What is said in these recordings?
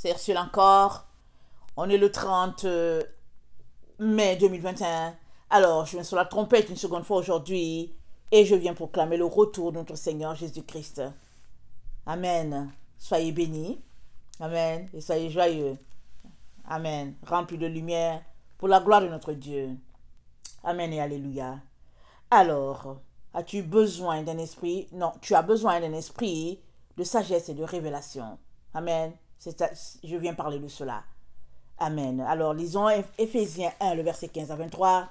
C'est Ursule encore. On est le 30 mai 2021. Alors, je viens sur la trompette une seconde fois aujourd'hui et je viens proclamer le retour de notre Seigneur Jésus-Christ. Amen. Soyez bénis. Amen. Et soyez joyeux. Amen. Remplis de lumière pour la gloire de notre Dieu. Amen et alléluia. Alors, as-tu besoin d'un esprit? Non, tu as besoin d'un esprit de sagesse et de révélation. Amen. Je viens parler de cela. Amen. Alors, lisons Éphésiens 1, le verset 15 à 23.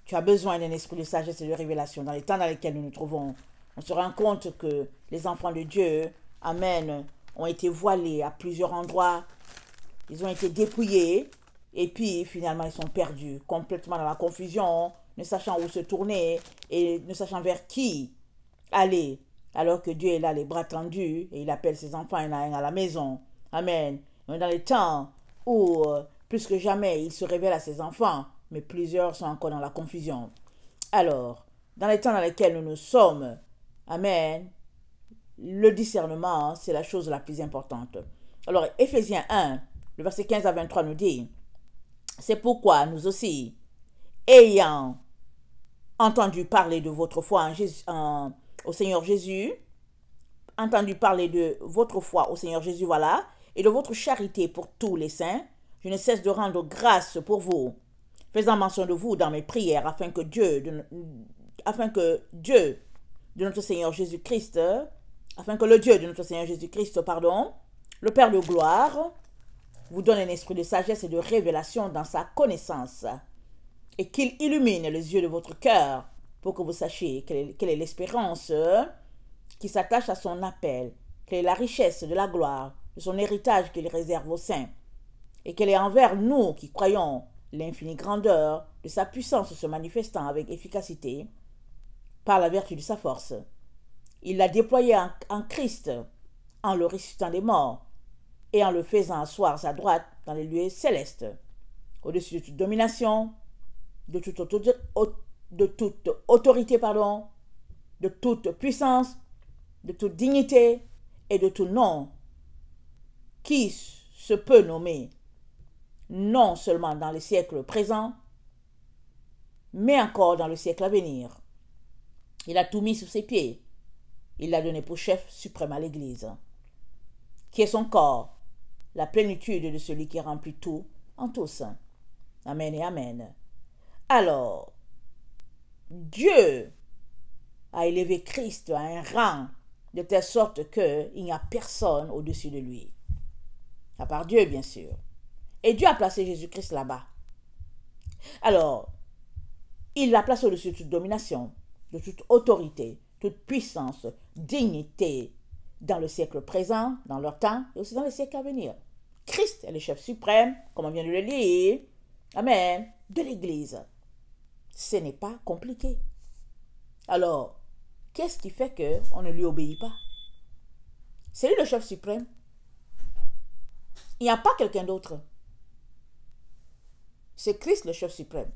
Tu as besoin d'un esprit de sagesse et de révélation. Dans les temps dans lesquels nous nous trouvons, on se rend compte que les enfants de Dieu, Amen, ont été voilés à plusieurs endroits. Ils ont été dépouillés. Et puis, finalement, ils sont perdus, complètement dans la confusion, ne sachant où se tourner et ne sachant vers qui aller. Alors que Dieu est là, les bras tendus, et il appelle ses enfants un à un à la maison. Amen. On est dans les temps où, plus que jamais, il se révèle à ses enfants, mais plusieurs sont encore dans la confusion. Alors, dans les temps dans lesquels nous nous sommes, Amen, le discernement, c'est la chose la plus importante. Alors, Éphésiens 1, le verset 15 à 23 nous dit, c'est pourquoi nous aussi, ayant entendu parler de votre foi au Seigneur Jésus, entendu parler de votre foi au Seigneur Jésus, voilà, et de votre charité pour tous les saints, je ne cesse de rendre grâce pour vous, faisant mention de vous dans mes prières, afin que Dieu de notre Seigneur Jésus-Christ, le Père de gloire, vous donne un esprit de sagesse et de révélation dans sa connaissance, et qu'il illumine les yeux de votre cœur pour que vous sachiez quelle est l'espérance qui s'attache à son appel, quelle est la richesse de la gloire, de son héritage qu'il réserve aux saints, et quelle est envers nous qui croyons l'infinie grandeur de sa puissance se manifestant avec efficacité par la vertu de sa force. Il l'a déployé en Christ, en le ressuscitant des morts, et en le faisant asseoir à sa droite dans les lieux célestes, au-dessus de toute domination, de toute autorité, de toute puissance, de toute dignité et de tout nom qui se peut nommer, non seulement dans les siècles présents, mais encore dans le siècle à venir. Il a tout mis sous ses pieds. Il l'a donné pour chef suprême à l'Église, qui est son corps, la plénitude de celui qui remplit tout en tous. Amen et amen. Alors, Dieu a élevé Christ à un rang de telle sorte qu'il n'y a personne au-dessus de lui. À part Dieu, bien sûr. Et Dieu a placé Jésus-Christ là-bas. Alors, il l'a placé au-dessus de toute domination, de toute autorité, toute puissance, dignité, dans le siècle présent, dans leur temps, et aussi dans les siècles à venir. Christ est le chef suprême, comme on vient de le lire, amen, de l'Église. Ce n'est pas compliqué. Alors, qu'est-ce qui fait qu'on ne lui obéit pas? C'est lui le chef suprême. Il n'y a pas quelqu'un d'autre. C'est Christ le chef suprême.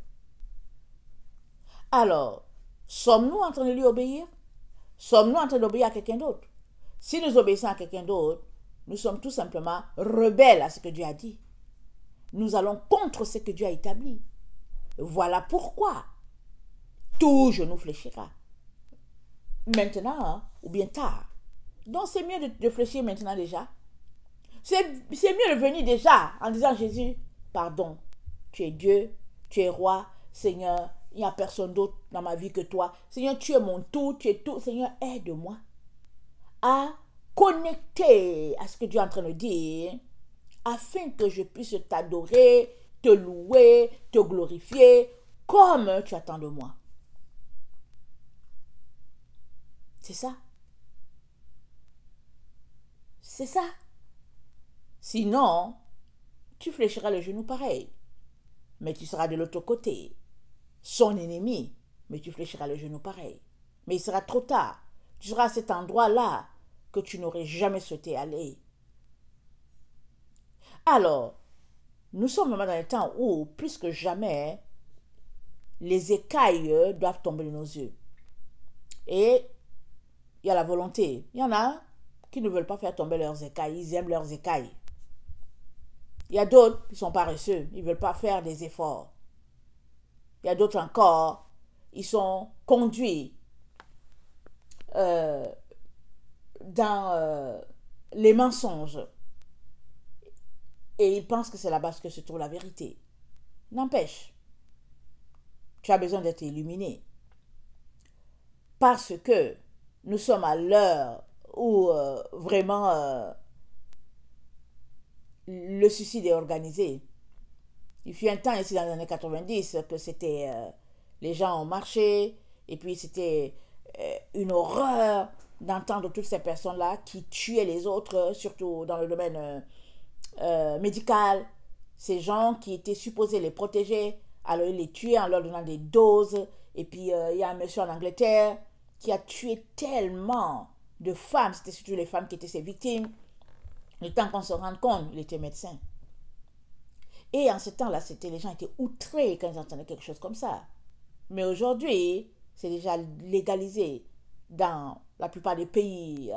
Alors, sommes-nous en train de lui obéir? Sommes-nous en train d'obéir à quelqu'un d'autre? Si nous obéissons à quelqu'un d'autre, nous sommes tout simplement rebelles à ce que Dieu a dit. Nous allons contre ce que Dieu a établi. Voilà pourquoi tout genou fléchira. Maintenant, ou bien tard. Donc c'est mieux de fléchir maintenant déjà. C'est mieux de venir déjà en disant Jésus, pardon, tu es Dieu, tu es roi, Seigneur, il n'y a personne d'autre dans ma vie que toi. Seigneur, tu es mon tout, tu es tout. Seigneur, aide-moi à connecter à ce que Dieu est en train de dire, afin que je puisse t'adorer, te louer, te glorifier, comme tu attends de moi. C'est ça. C'est ça. Sinon, tu fléchiras le genou pareil. Mais tu seras de l'autre côté. Son ennemi. Mais tu fléchiras le genou pareil. Mais il sera trop tard. Tu seras à cet endroit-là que tu n'aurais jamais souhaité aller. Alors, nous sommes vraiment dans un temps où, plus que jamais, les écailles doivent tomber de nos yeux. Et il y a la volonté. Il y en a qui ne veulent pas faire tomber leurs écailles. Ils aiment leurs écailles. Il y a d'autres qui sont paresseux, ils ne veulent pas faire des efforts. Il y a d'autres encore, ils sont conduits dans les mensonges et ils pensent que c'est là-bas que se trouve la vérité. N'empêche, tu as besoin d'être illuminé parce que nous sommes à l'heure où vraiment le suicide est organisé. Il fut un temps ici dans les années 90 que c'était les gens ont marché et puis c'était une horreur d'entendre toutes ces personnes-là qui tuaient les autres, surtout dans le domaine médical. Ces gens qui étaient supposés les protéger, alors ils les tuaient en leur donnant des doses. Et puis il y a un monsieur en Angleterre qui a tué tellement de femmes, c'était surtout les femmes qui étaient ses victimes. Le temps qu'on se rende compte, il était médecin. Et en ce temps-là, les gens étaient outrés quand ils entendaient quelque chose comme ça. Mais aujourd'hui, c'est déjà légalisé dans la plupart des pays,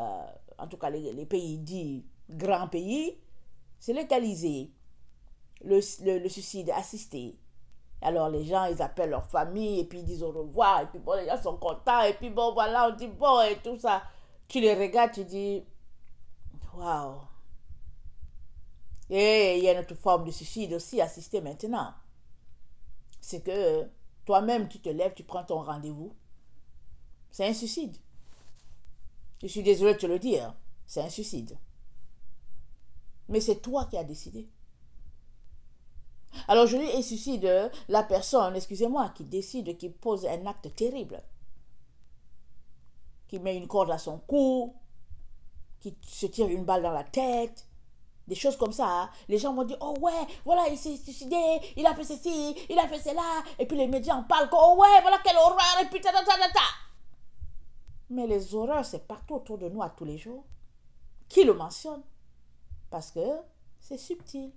en tout cas les pays dits grands pays, c'est légalisé le suicide assisté. Alors les gens, ils appellent leur famille et puis ils disent au revoir et puis bon, les gens sont contents et puis bon, voilà, on dit bon et tout ça. Tu les regardes, tu dis, waouh. Et il y a une autre forme de suicide aussi assisté maintenant. C'est que toi-même, tu te lèves, tu prends ton rendez-vous. C'est un suicide. Je suis désolée de te le dire, c'est un suicide. Mais c'est toi qui as décidé. Alors je lui ai suicide la personne, excusez-moi, qui décide, qui pose un acte terrible. Qui met une corde à son cou, qui se tire une balle dans la tête. Des choses comme ça, hein. Les gens vont dire, oh ouais, voilà, il s'est suicidé, il a fait ceci, il a fait cela. Et puis les médias en parlent, oh ouais, voilà quelle horreur, et puis ta. Mais les horreurs, c'est partout autour de nous à tous les jours. Qui le mentionne? Parce que c'est subtil.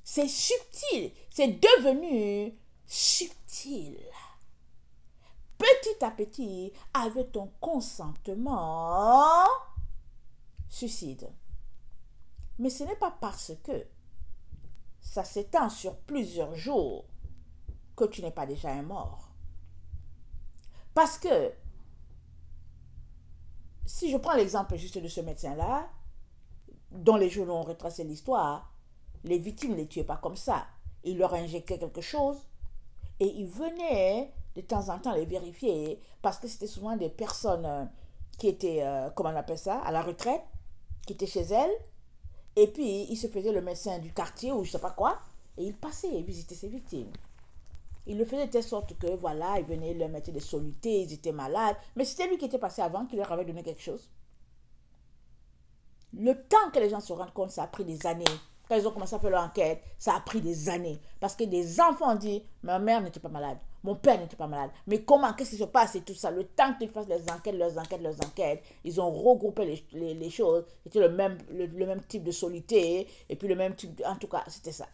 C'est subtil. C'est devenu subtil. Petit à petit, avec ton consentement, suicide. Mais ce n'est pas parce que ça s'étend sur plusieurs jours que tu n'es pas déjà un mort. Parce que, si je prends l'exemple juste de ce médecin-là, dont les journaux ont retracé l'histoire, les victimes ne les tuaient pas comme ça. Ils leur injectaient quelque chose et ils venaient de temps en temps les vérifier parce que c'était souvent des personnes qui étaient, comment on appelle ça, à la retraite, qui étaient chez elles. Et puis, ils se faisaient le médecin du quartier ou je ne sais pas quoi et ils passaient visiter ces victimes. Il le faisait de telle sorte que, voilà, il venait leur mettre des solutés, ils étaient malades. Mais c'était lui qui était passé avant, qui leur avait donné quelque chose. Le temps que les gens se rendent compte, ça a pris des années. Quand ils ont commencé à faire leur enquête, ça a pris des années. Parce que des enfants ont dit, ma mère n'était pas malade, mon père n'était pas malade. Mais comment, qu'est-ce qui se passe et tout ça? Le temps qu'ils fassent leurs enquêtes, ils ont regroupé les choses. C'était le même type de soluté, et puis le même type, en tout cas, c'était ça.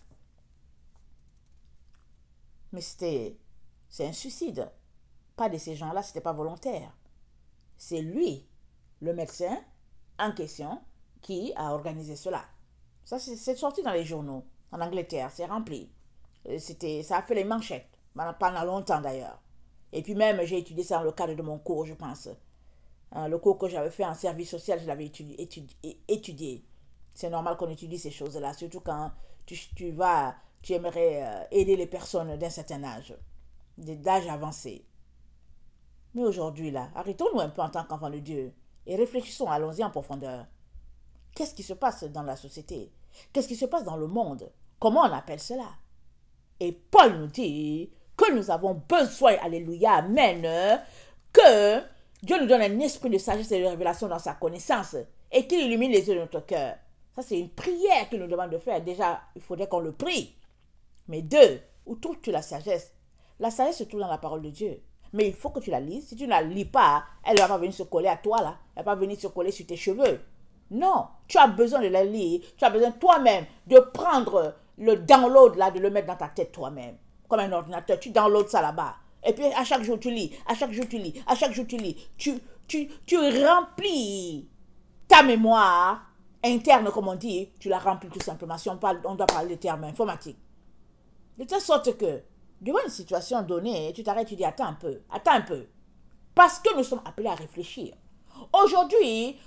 Mais c'est un suicide. Pas de ces gens-là, c'était pas volontaire. C'est lui, le médecin en question, qui a organisé cela. Ça, c'est sorti dans les journaux. En Angleterre, c'est rempli. Ça a fait les manchettes. Pendant longtemps d'ailleurs. Et puis même, j'ai étudié ça dans le cadre de mon cours, je pense. Le cours que j'avais fait en service social, je l'avais étudié. C'est normal qu'on étudie ces choses-là, surtout quand tu aimerais aider les personnes d'un certain âge, d'âge avancé. Mais aujourd'hui, là, arrêtons-nous un peu en tant qu'enfants de Dieu et réfléchissons, allons-y en profondeur. Qu'est-ce qui se passe dans la société? Qu'est-ce qui se passe dans le monde? Comment on appelle cela? Et Paul nous dit que nous avons besoin, alléluia, amen, que Dieu nous donne un esprit de sagesse et de révélation dans sa connaissance et qu'il illumine les yeux de notre cœur. Ça, c'est une prière qu'il nous demande de faire. Déjà, il faudrait qu'on le prie. Mais deux, où trouves-tu la sagesse? La sagesse se trouve dans la parole de Dieu. Mais il faut que tu la lises. Si tu ne la lis pas, elle ne va pas venir se coller à toi, là. Elle ne va pas venir se coller sur tes cheveux. Non, tu as besoin de la lire. Tu as besoin toi-même de prendre le download, là, de le mettre dans ta tête toi-même. Comme un ordinateur, tu downloads ça là-bas. Et puis, à chaque jour, tu lis. À chaque jour, tu lis. À chaque jour, tu lis. Tu remplis ta mémoire interne, comme on dit, tu la remplis tout simplement. Si on doit parler de termes informatiques. De telle sorte que, devant une situation donnée, tu t'arrêtes, tu dis, attends un peu. Parce que nous sommes appelés à réfléchir. Aujourd'hui,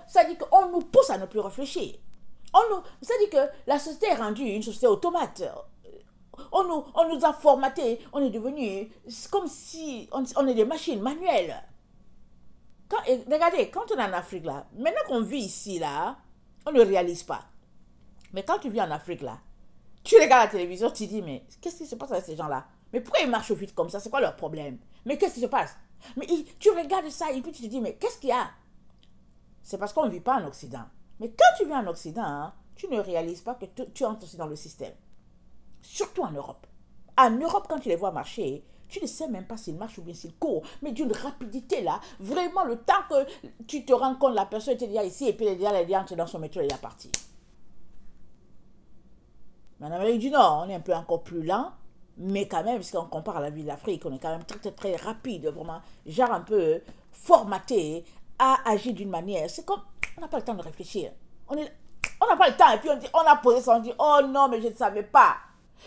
ça dit qu'on nous pousse à ne plus réfléchir. Ça dit que la société est rendue une société automate. On nous a formatés, on est devenu comme si on est des machines manuelles. Regardez, quand on est en Afrique là, maintenant qu'on vit ici là, on ne réalise pas. Mais quand tu vis en Afrique là, tu regardes la télévision, tu te dis, mais qu'est-ce qui se passe avec ces gens-là? Mais pourquoi ils marchent vite comme ça? C'est quoi leur problème? Mais qu'est-ce qui se passe? Mais tu regardes ça et puis tu te dis, mais qu'est-ce qu'il y a? C'est parce qu'on ne vit pas en Occident. Mais quand tu vis en Occident, hein, tu ne réalises pas que tu entres aussi dans le système. Surtout en Europe. En Europe, quand tu les vois marcher, tu ne sais même pas s'ils marchent ou bien s'ils courent. Mais d'une rapidité là, vraiment le temps que tu te rends compte, la personne était déjà ici et puis elle est déjà entrée dans son métro et elle est partie. Mais en Amérique du Nord, on est un peu encore plus lent. Mais quand même, si on compare à la vie de l'Afrique, on est quand même très, très, très rapide, vraiment, genre un peu formaté à agir d'une manière. C'est comme, on n'a pas le temps de réfléchir. On n'a pas le temps, et puis on a posé ça, on dit, oh non, mais je ne savais pas.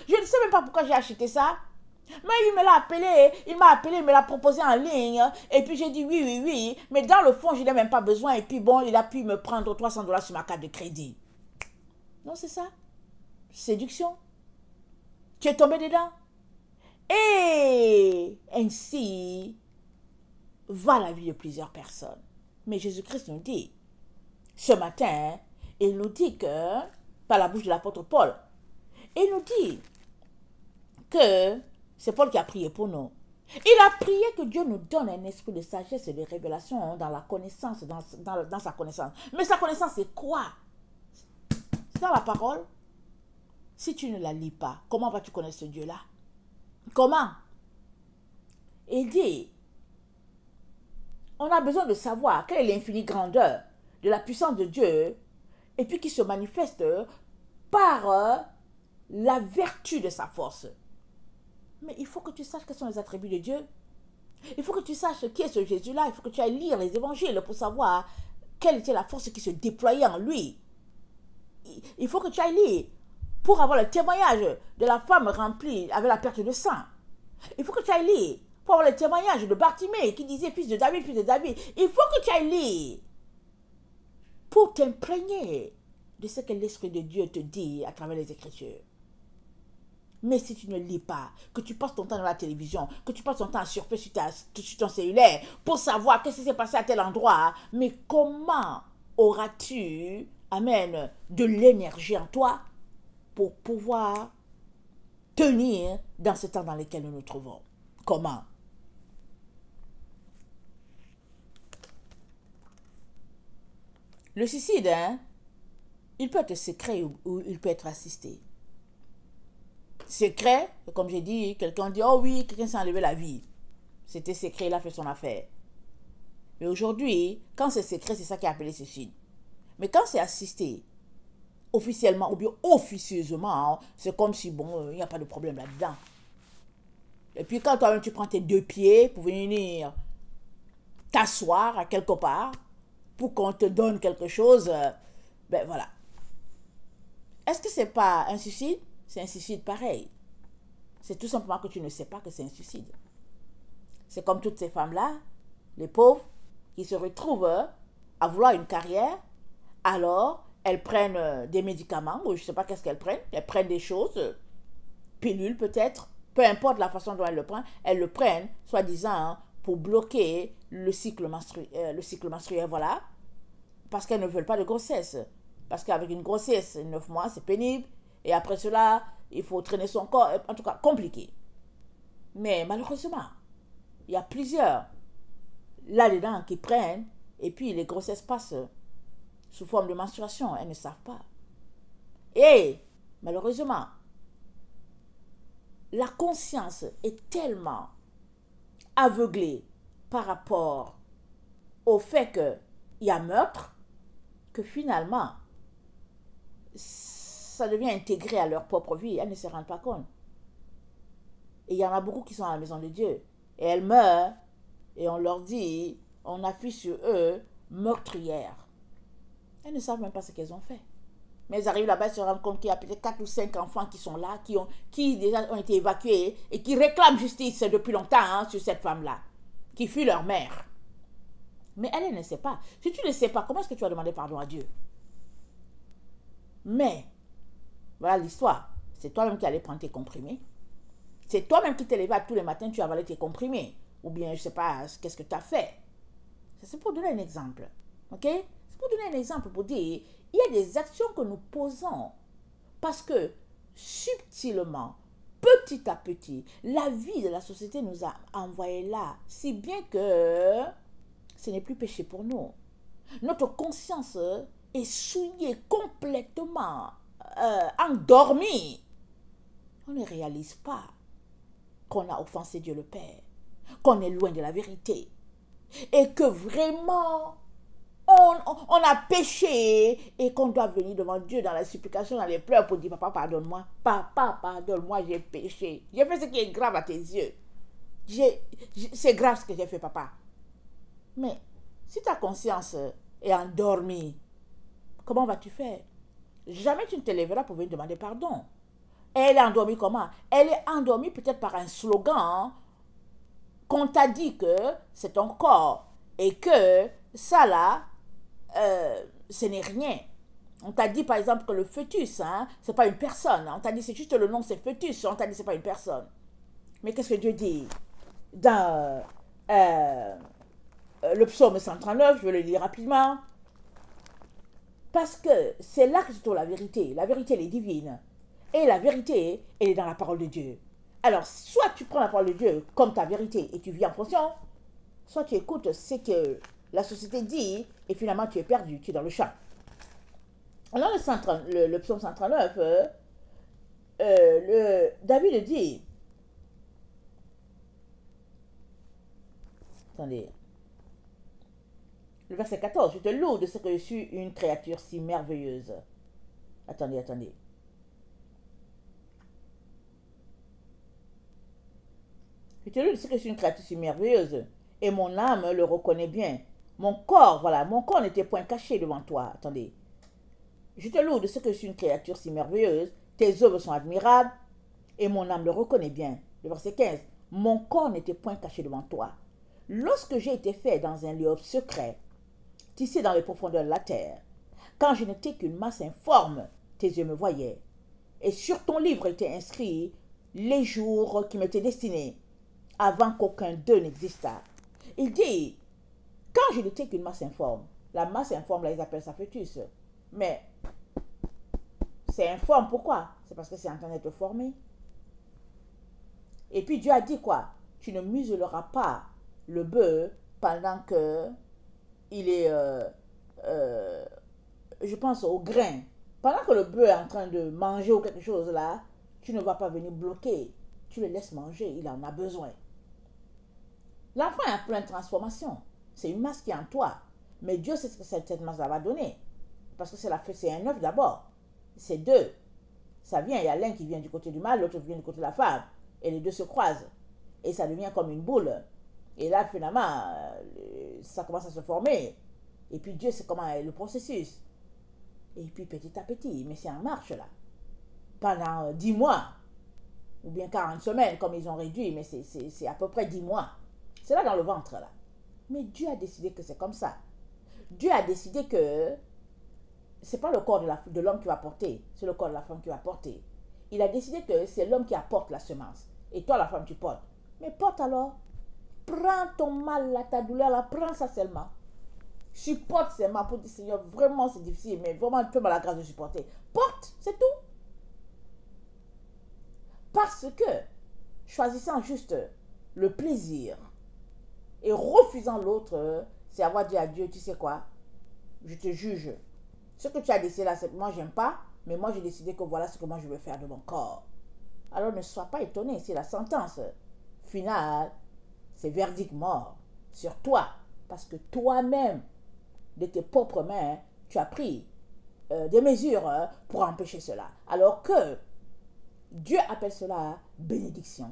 Je ne sais même pas pourquoi j'ai acheté ça. Mais il m'a appelé, il me l'a proposé en ligne, et puis j'ai dit oui, mais dans le fond, je n'ai même pas besoin, et puis bon, il a pu me prendre $300 sur ma carte de crédit. Non, c'est ça. Séduction. Tu es tombé dedans. Et ainsi va la vie de plusieurs personnes. Mais Jésus-Christ nous dit, ce matin, il nous dit que, par la bouche de l'apôtre Paul, il nous dit que c'est Paul qui a prié pour nous. Il a prié que Dieu nous donne un esprit de sagesse et de révélation dans la connaissance, dans sa connaissance. Mais sa connaissance, c'est quoi? C'est dans la parole. Si tu ne la lis pas, comment vas-tu connaître ce Dieu-là? Comment? Il dit, on a besoin de savoir quelle est l'infinie grandeur de la puissance de Dieu et puis qui se manifeste par la vertu de sa force. Mais il faut que tu saches quels sont les attributs de Dieu. Il faut que tu saches qui est ce Jésus-là. Il faut que tu ailles lire les évangiles pour savoir quelle était la force qui se déployait en lui. Il faut que tu ailles lire pour avoir le témoignage de la femme remplie avec la perte de sang. Il faut que tu ailles lire pour avoir le témoignage de Bartimée qui disait fils de David, fils de David. Il faut que tu ailles lire pour t'imprégner de ce que l'Esprit de Dieu te dit à travers les Écritures. Mais si tu ne lis pas, que tu passes ton temps dans la télévision, que tu passes ton temps à surfer sur ton cellulaire pour savoir qu'est-ce qui s'est passé à tel endroit, mais comment auras-tu, amen, de l'énergie en toi pour pouvoir tenir dans ce temps dans lequel nous nous trouvons? Comment? Le suicide, hein, il peut être secret ou il peut être assisté. Secret, comme j'ai dit, quelqu'un dit, oh oui, quelqu'un s'est enlevé la vie. C'était secret, il a fait son affaire. Mais aujourd'hui, quand c'est secret, c'est ça qui est appelé suicide. Mais quand c'est assisté, officiellement ou bien officieusement, c'est comme si, bon, il n'y a pas de problème là-dedans. Et puis quand toi-même tu prends tes deux pieds pour venir t'asseoir à quelque part, pour qu'on te donne quelque chose, ben voilà. Est-ce que c'est pas un suicide? C'est un suicide pareil. C'est tout simplement que tu ne sais pas que c'est un suicide. C'est comme toutes ces femmes-là, les pauvres, qui se retrouvent à vouloir une carrière, alors elles prennent des médicaments, ou je ne sais pas qu'est-ce qu'elles prennent, elles prennent des choses, pilules peut-être, peu importe la façon dont elles le prennent, soi-disant, pour bloquer le cycle menstruel, voilà, parce qu'elles ne veulent pas de grossesse. Parce qu'avec une grossesse, 9 mois, c'est pénible, et après cela, il faut traîner son corps, en tout cas, compliqué. Mais malheureusement, il y a plusieurs là-dedans qui prennent, et puis les grossesses passent sous forme de menstruation, elles ne savent pas. Et malheureusement, la conscience est tellement aveuglée par rapport au fait qu'il y a meurtre, que finalement, ça devient intégré à leur propre vie, elles ne se rendent pas compte. Et il y en a beaucoup qui sont à la maison de Dieu, et elles meurent, et on leur dit, on affiche sur eux, meurtrières. Elles ne savent même pas ce qu'elles ont fait. Mais elles arrivent là-bas et se rendent compte qu'il y a peut-être 4 ou 5 enfants qui sont là, qui déjà ont été évacués et qui réclament justice depuis longtemps hein, sur cette femme-là, qui fut leur mère. Mais elle ne sait pas. Si tu ne sais pas, comment est-ce que tu vas demander pardon à Dieu? Mais, voilà l'histoire. C'est toi-même qui allais prendre tes comprimés. C'est toi-même qui t'es levé tous les matins, tu avalais tes comprimés. Ou bien, je ne sais pas, qu'est-ce que tu as fait. C'est pour donner un exemple. Ok? C'est pour donner un exemple, pour dire, il y a des actions que nous posons parce que subtilement, petit à petit, la vie de la société nous a envoyés là, si bien que ce n'est plus péché pour nous. Notre conscience est souillée complètement, endormie. On ne réalise pas qu'on a offensé Dieu le Père, qu'on est loin de la vérité et que vraiment on a péché et qu'on doit venir devant Dieu dans la supplication, dans les pleurs pour dire papa pardonne-moi, papa pardonne-moi, j'ai péché, j'ai fait ce qui est grave à tes yeux, c'est grave ce que j'ai fait papa. Mais si ta conscience est endormie, comment vas-tu faire? Jamais tu ne te lèveras pour venir demander pardon. Elle est endormie comment? Elle est endormie peut-être par un slogan hein, qu'on t'a dit que c'est ton corps et que ça là, ce n'est rien. On t'a dit par exemple que le fœtus, hein, c'est pas une personne. On t'a dit c'est juste le nom, c'est fœtus. On t'a dit c'est pas une personne. Mais qu'est-ce que Dieu dit dans le psaume 139, je vais le lire rapidement. Parce que c'est là que se trouve la vérité. La vérité, elle est divine. Et la vérité, elle est dans la parole de Dieu. Alors, soit tu prends la parole de Dieu comme ta vérité et tu vis en fonction, soit tu écoutes ce que la société dit et finalement tu es perdu, tu es dans le champ. Alors, le psaume 139, David dit, attendez, le verset 14, je te loue de ce que je suis une créature si merveilleuse. Attendez. Je te loue de ce que je suis une créature si merveilleuse. Et mon âme le reconnaît bien. Mon corps, voilà, mon corps n'était point caché devant toi. Attendez. Je te loue de ce que je suis une créature si merveilleuse. Tes œuvres sont admirables. Et mon âme le reconnaît bien. Le verset 15. Mon corps n'était point caché devant toi. Lorsque j'ai été fait dans un lieu secret, tissé dans les profondeurs de la terre, quand je n'étais qu'une masse informe, tes yeux me voyaient. Et sur ton livre étaient inscrits les jours qui m'étaient destinés, avant qu'aucun d'eux n'existât. Il dit, quand je n'étais qu'une masse informe, la masse informe, là, ils appellent ça fœtus. Mais c'est informe, pourquoi? C'est parce que c'est en train d'être formé. Et puis Dieu a dit quoi? Tu ne muselleras pas le bœuf pendant que il est, je pense, au grain. Pendant que le bœuf est en train de manger ou quelque chose là, tu ne vas pas venir bloquer. Tu le laisses manger, il en a besoin. L'enfant est en pleine transformation. C'est une masse qui est en toi. Mais Dieu sait ce que cette masse va donner. Parce que c'est un œuf d'abord. C'est deux. Ça vient, il y a l'un qui vient du côté du mâle, l'autre vient du côté de la femme. Et les deux se croisent. Et ça devient comme une boule. Et là, finalement, ça commence à se former. Et puis Dieu sait comment est le processus. Et puis petit à petit, mais c'est en marche là. Pendant 10 mois. Ou bien 40 semaines, comme ils ont réduit, mais c'est à peu près 10 mois. C'est là dans le ventre là. Mais Dieu a décidé que c'est comme ça. Dieu a décidé que c'est pas le corps de l'homme qui va porter, c'est le corps de la femme qui va porter. Il a décidé que c'est l'homme qui apporte la semence. Et toi, la femme, tu portes. Mais porte alors. Prends ton mal là, ta douleur là, prends ça seulement. Supporte seulement pour dire, Seigneur, vraiment c'est difficile, mais vraiment, fais-moi la grâce de supporter. Porte, c'est tout. Parce que, choisissant juste le plaisir et refusant l'autre, c'est avoir dit à Dieu, tu sais quoi, je te juge. Ce que tu as décidé là, c'est moi j'aime pas, mais moi j'ai décidé que voilà ce que moi je veux faire de mon corps. Alors ne sois pas étonné, c'est la sentence finale, c'est verdict mort sur toi. Parce que toi-même, de tes propres mains, tu as pris des mesures pour empêcher cela. Alors que Dieu appelle cela bénédiction.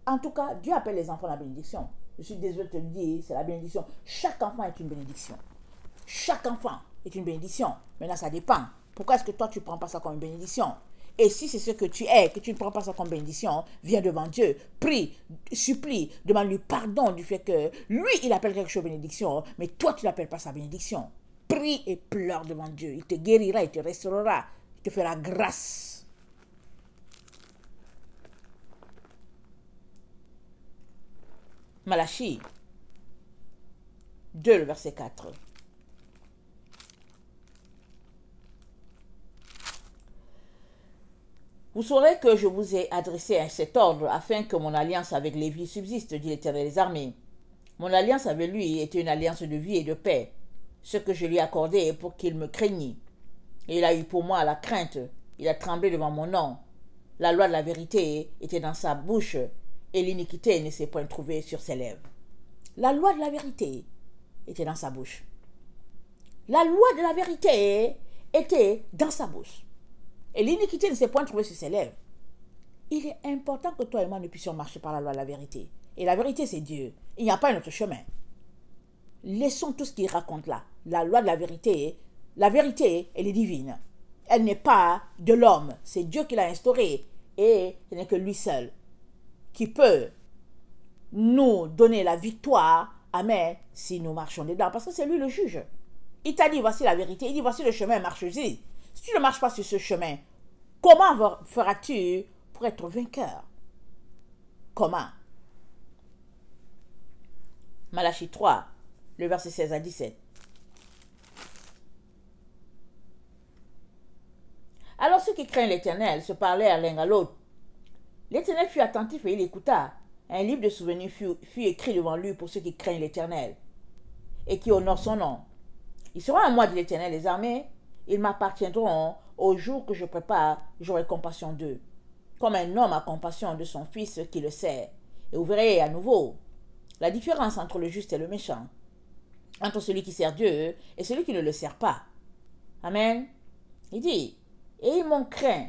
En tout cas, Dieu appelle les enfants la bénédiction. Je suis désolé de te le dire, c'est la bénédiction. Chaque enfant est une bénédiction. Chaque enfant. est une bénédiction. Maintenant, ça dépend. Pourquoi est-ce que toi, tu ne prends pas ça comme une bénédiction? Et si c'est ce que tu es, que tu ne prends pas ça comme bénédiction, viens devant Dieu, prie, supplie, demande-lui pardon du fait que lui, il appelle quelque chose bénédiction, mais toi, tu n'appelles pas sa bénédiction. Prie et pleure devant Dieu. Il te guérira, il te restaurera, il te fera grâce. Malachie 2, le verset 4. Vous saurez que je vous ai adressé à cet ordre afin que mon alliance avec Lévi subsiste, dit l'Éternel des armées. Mon alliance avec lui était une alliance de vie et de paix, ce que je lui ai accordé pour qu'il me craignît. Et il a eu pour moi la crainte, il a tremblé devant mon nom. La loi de la vérité était dans sa bouche, et l'iniquité ne s'est point trouvée sur ses lèvres. La loi de la vérité était dans sa bouche. La loi de la vérité était dans sa bouche. Et l'iniquité ne s'est point trouvée sur ses lèvres. Il est important que toi et moi, nous puissions marcher par la loi de la vérité. Et la vérité, c'est Dieu. Il n'y a pas un autre chemin. Laissons tout ce qu'il raconte là. La loi de la vérité, elle est divine. Elle n'est pas de l'homme. C'est Dieu qui l'a instaurée. Et ce n'est que lui seul qui peut nous donner la victoire. Amen. Si nous marchons dedans. Parce que c'est lui le juge. Il t'a dit, voici la vérité. Il dit, voici le chemin, marche-y. Si tu ne marches pas sur ce chemin, comment feras-tu pour être vainqueur? Comment? Malachie 3, le verset 16 à 17. Alors ceux qui craignent l'Éternel se parlaient l'un à l'autre. L'Éternel fut attentif et il écouta. Un livre de souvenirs fut écrit devant lui pour ceux qui craignent l'Éternel et qui honorent son nom. Ils seront à moi, dit l'Éternel des armées. Ils m'appartiendront au jour que je prépare, j'aurai compassion d'eux. Comme un homme a compassion de son fils qui le sert. Et vous verrez à nouveau la différence entre le juste et le méchant. Entre celui qui sert Dieu et celui qui ne le sert pas. Amen. Il dit, et ils m'ont craint.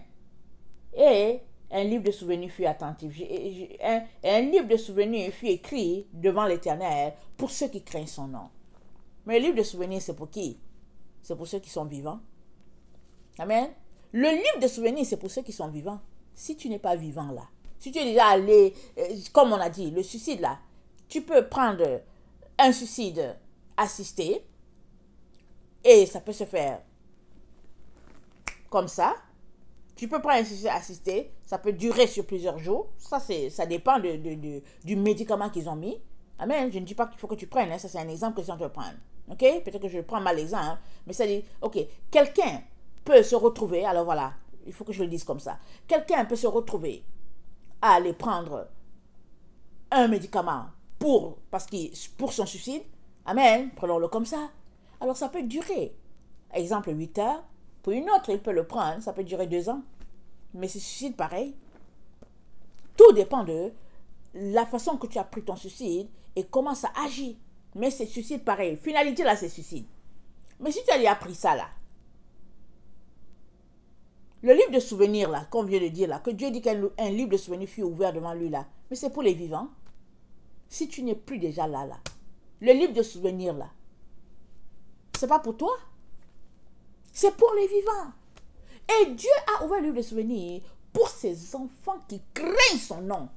Et un livre de souvenirs fut attentif. Un livre de souvenirs fut écrit devant l'Éternel pour ceux qui craignent son nom. Mais le livre de souvenirs, c'est pour qui? C'est pour ceux qui sont vivants. Amen. Le livre de souvenirs, c'est pour ceux qui sont vivants. Si tu n'es pas vivant là, si tu es déjà allé, comme on a dit, le suicide là, tu peux prendre un suicide assisté et ça peut se faire comme ça. Tu peux prendre un suicide assisté, ça peut durer sur plusieurs jours. Ça dépend du médicament qu'ils ont mis. Amen. Je ne dis pas qu'il faut que tu prennes, hein. Ça c'est un exemple que je vais te prendre. Ok? Peut-être que je prends mal l'exemple, mais ça dit, ok, quelqu'un peut se retrouver, alors voilà, il faut que je le dise comme ça. Quelqu'un peut se retrouver à aller prendre un médicament pour son suicide. Amen. Prenons-le comme ça. Alors ça peut durer. Exemple 8 heures. Pour une autre, il peut le prendre, ça peut durer 2 ans. Mais c'est suicide pareil. Tout dépend de la façon que tu as pris ton suicide et comment ça agit. Mais c'est suicide pareil. Finalité là, c'est suicide. Mais si tu as appris ça là, le livre de souvenirs là, qu'on vient de dire là, que Dieu dit qu'un livre de souvenirs fut ouvert devant lui là, mais c'est pour les vivants. Si tu n'es plus déjà là, le livre de souvenirs là, c'est pas pour toi. C'est pour les vivants. Et Dieu a ouvert le livre de souvenirs pour ses enfants qui craignent son nom.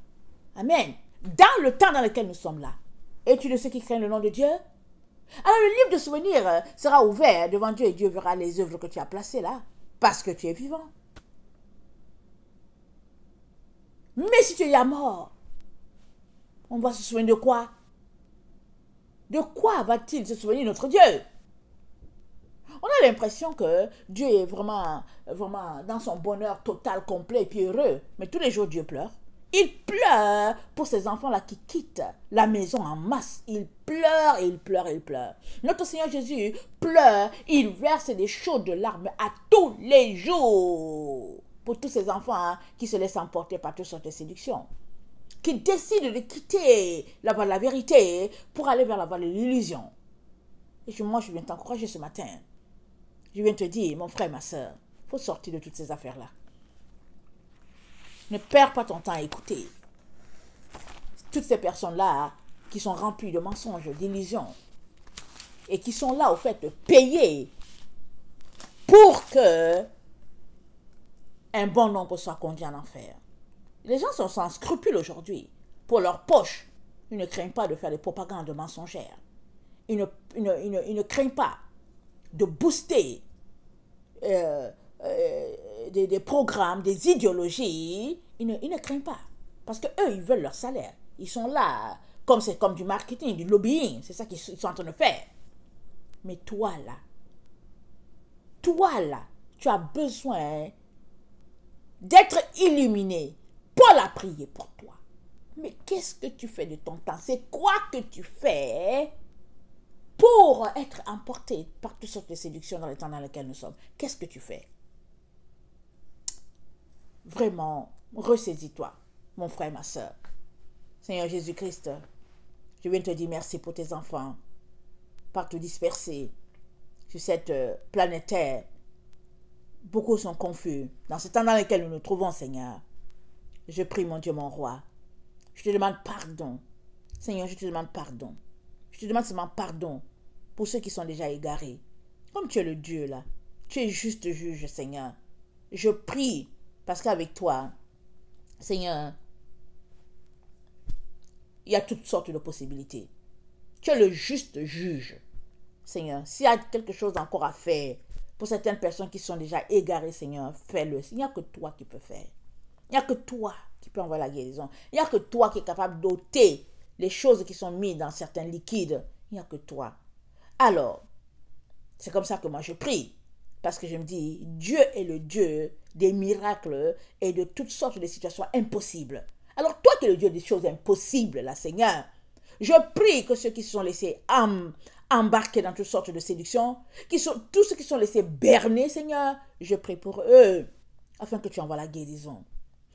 Amen. Dans le temps dans lequel nous sommes là. Es-tu de ceux qui craignent le nom de Dieu? Alors le livre de souvenirs sera ouvert devant Dieu et Dieu verra les œuvres que tu as placées là. Parce que tu es vivant. Mais si tu es mort, on va se souvenir de quoi? De quoi va-t-il se souvenir notre Dieu? On a l'impression que Dieu est vraiment dans son bonheur total, complet et puis heureux. Mais tous les jours, Dieu pleure. Il pleure pour ces enfants-là qui quittent la maison en masse. Il pleure et il pleure et il pleure. Notre Seigneur Jésus pleure, il verse des chaudes larmes à tous les jours. Pour tous ces enfants qui se laissent emporter par toutes sortes de séductions. Qui décident de quitter la voie de la vérité pour aller vers la voie de l'illusion. Et moi, je viens t'encourager ce matin. Je viens te dire, mon frère, ma soeur, il faut sortir de toutes ces affaires-là. Ne perds pas ton temps à écouter. Toutes ces personnes-là qui sont remplies de mensonges, d'illusions, et qui sont là, au fait, de payer pour que un bon nombre soit conduit en enfer. Les gens sont sans scrupules aujourd'hui. Pour leur poche, ils ne craignent pas de faire des propagandes mensongères. Ils ne craignent pas de booster des programmes, des idéologies. Ils ne craignent pas. Parce qu'eux, ils veulent leur salaire. Ils sont là, c'est comme du marketing, du lobbying. C'est ça qu'ils sont en train de faire. Mais toi là, tu as besoin d'être illuminé. Paul a prié pour toi. Mais qu'est-ce que tu fais de ton temps? C'est quoi que tu fais pour être emporté par toutes sortes de séductions dans les temps dans lesquels nous sommes? Qu'est-ce que tu fais? Vraiment, ressaisis-toi, mon frère, ma soeur. Seigneur Jésus-Christ, je viens te dire merci pour tes enfants, partout dispersés sur cette planète Terre. Beaucoup sont confus. Dans ce temps dans lequel nous nous trouvons, Seigneur, je prie, mon Dieu, mon roi. Je te demande pardon. Seigneur, je te demande pardon. Je te demande seulement pardon pour ceux qui sont déjà égarés. Comme tu es le Dieu, là, tu es juste juge, Seigneur. Je prie, parce qu'avec toi, Seigneur, il y a toutes sortes de possibilités. Tu es le juste juge. Seigneur, s'il y a quelque chose encore à faire pour certaines personnes qui sont déjà égarées, Seigneur, fais-le. Il n'y a que toi qui peux faire. Il n'y a que toi qui peux envoyer la guérison. Il n'y a que toi qui es capable d'ôter les choses qui sont mises dans certains liquides. Il n'y a que toi. Alors, c'est comme ça que moi je prie. Parce que je me dis, Dieu est le Dieu des miracles et de toutes sortes de situations impossibles. Alors toi qui es le Dieu des choses impossibles, là, Seigneur, je prie que ceux qui se sont laissés embarquer dans toutes sortes de séductions, tous ceux qui sont laissés berner, Seigneur, je prie pour eux, afin que tu envoies la guérison,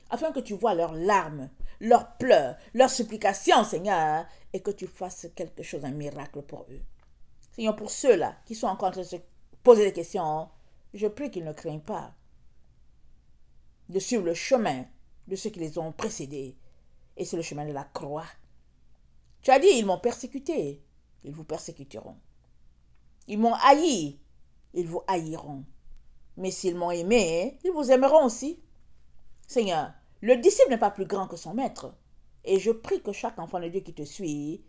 afin que tu vois leurs larmes, leurs pleurs, leurs supplications, Seigneur, et que tu fasses quelque chose, un miracle pour eux. Seigneur, pour ceux-là qui sont encore en train de se poser des questions, je prie qu'ils ne craignent pas de suivre le chemin de ceux qui les ont précédés, et c'est le chemin de la croix. Tu as dit, ils m'ont persécuté, ils vous persécuteront. Ils m'ont haï, ils vous haïront. Mais s'ils m'ont aimé, ils vous aimeront aussi. Seigneur, le disciple n'est pas plus grand que son maître. Et je prie que chaque enfant de Dieu qui te suit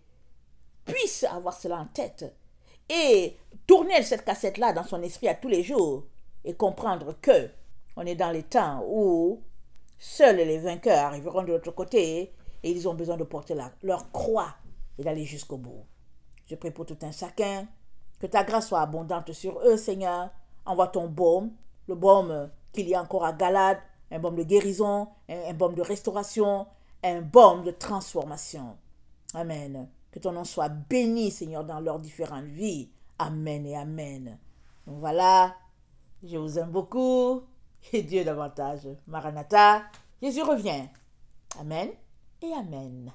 puisse avoir cela en tête et tourner cette cassette-là dans son esprit à tous les jours et comprendre que on est dans les temps où seuls les vainqueurs arriveront de l'autre côté et ils ont besoin de porter leur croix et d'aller jusqu'au bout. Je prie pour tout un chacun, que ta grâce soit abondante sur eux, Seigneur. Envoie ton baume, le baume qu'il y a encore à Galade, un baume de guérison, un baume de restauration, un baume de transformation. Amen. Que ton nom soit béni, Seigneur, dans leurs différentes vies. Amen et amen. Donc voilà, je vous aime beaucoup. Et Dieu davantage. Maranatha, Jésus revient. Amen et amen.